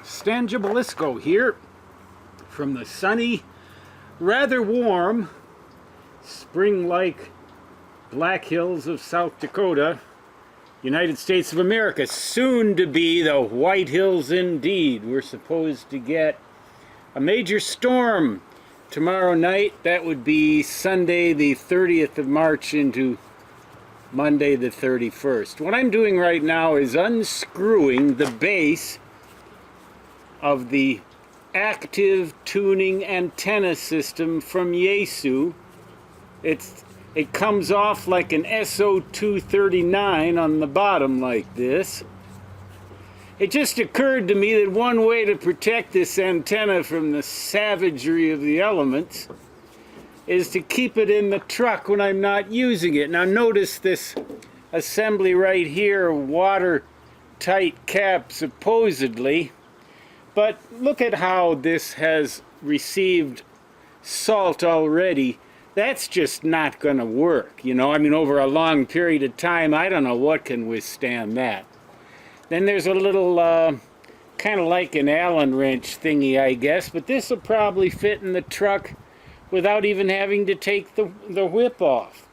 Stan Gibilisco here from the sunny, rather warm, spring-like Black Hills of South Dakota, United States of America, soon to be the White Hills indeed. We're supposed to get a major storm tomorrow night. That would be Sunday the 30th of March into Monday the 31st. What I'm doing right now is unscrewing the base of the active tuning antenna system from Yaesu. It comes off like an SO239 on the bottom like this. It just occurred to me that one way to protect this antenna from the savagery of the elements is to keep it in the truck when I'm not using it. Now notice this assembly right here, watertight cap supposedly, but look at how this has received salt already. That's just not going to work, you know. I mean, over a long period of time, I don't know what can withstand that. Then there's a little, kind of like an Allen wrench thingy, I guess, but this will probably fit in the truck without even having to take the whip off.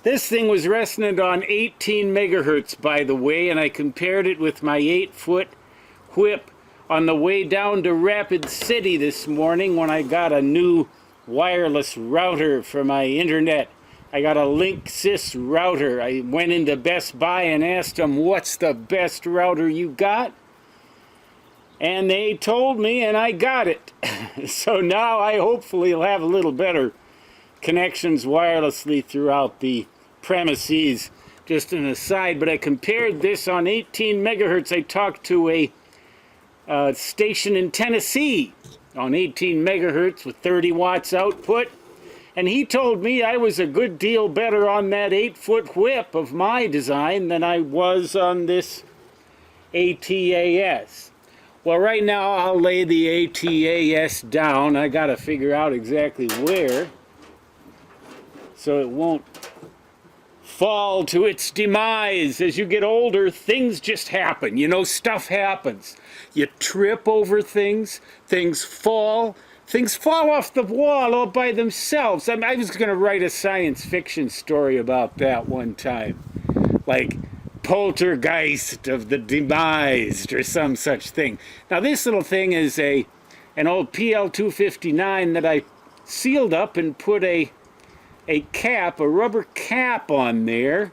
This thing was resting on 18 megahertz, by the way, and I compared it with my 8-foot whip on the way down to Rapid City this morning when I got a new wireless router for my internet. I got a Linksys router. I went into Best Buy and asked them, what's the best router you got? And they told me, and I got it. So now I hopefully will have a little better connections wirelessly throughout the premises. Just an aside, but I compared this on 18 megahertz. I talked to a station in Tennessee on 18 megahertz with 30 watts output, and he told me I was a good deal better on that 8-foot whip of my design than I was on this ATAS. Well, right now I'll lay the ATAS down. I gotta figure out exactly where so it won't fall to its demise. As you get older, things just happen. You know, stuff happens. You trip over things, things fall off the wall all by themselves. I was going to write a science fiction story about that one time. Like Poltergeist of the Demised or some such thing. Now this little thing is an old PL259 that I sealed up and put a rubber cap on there,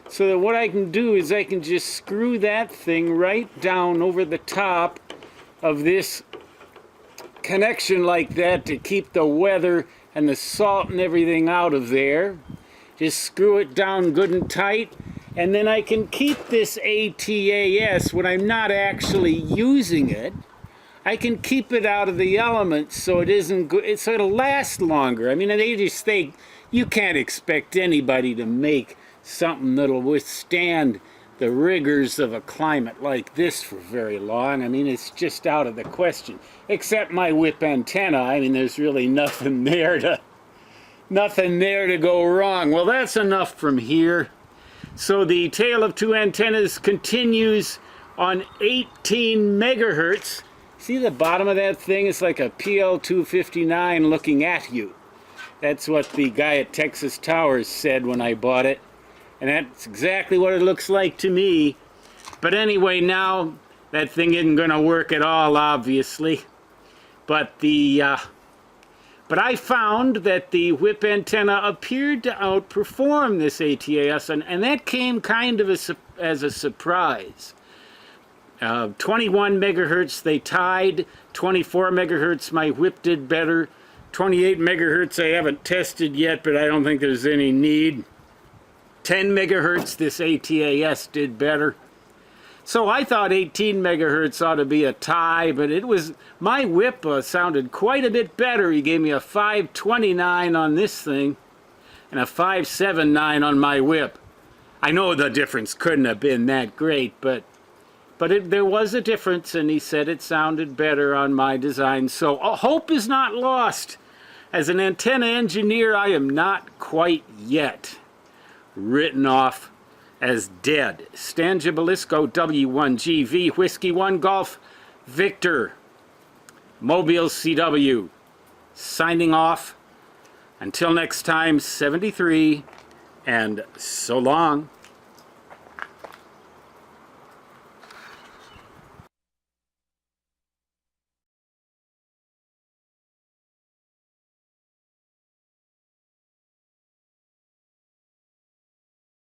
so that what I can do is I can just screw that thing right down over the top of this connection like that to keep the weather and the salt and everything out of there. Just screw it down good and tight, and then I can keep this ATAS when I'm not actually using it. I can keep it out of the elements so it isn't good, so it'll last longer. I mean, they just think you can't expect anybody to make something that'll withstand the rigors of a climate like this for very long. I mean, it's just out of the question. Except my whip antenna. I mean, there's really nothing there to go wrong. Well, that's enough from here. So the Tale of Two Antennas continues on 18 megahertz. See the bottom of that thing? It's like a PL259 looking at you. That's what the guy at Texas Towers said when I bought it. And that's exactly what it looks like to me. But anyway, now that thing isn't going to work at all, obviously. But I found that the whip antenna appeared to outperform this ATAS, and that came kind of as a surprise. 21 megahertz they tied, 24 megahertz my whip did better, 28 megahertz I haven't tested yet, but I don't think there's any need. 10 megahertz this ATAS did better. So I thought 18 megahertz ought to be a tie, but my whip sounded quite a bit better. He gave me a 529 on this thing and a 579 on my whip. I know the difference couldn't have been that great, but there was a difference, and he said it sounded better on my design. So hope is not lost. As an antenna engineer, I am not quite yet written off as dead. Stan Gibilisco, W1GV, Whiskey 1 Golf, Victor, Mobile CW, signing off. Until next time, 73, and so long.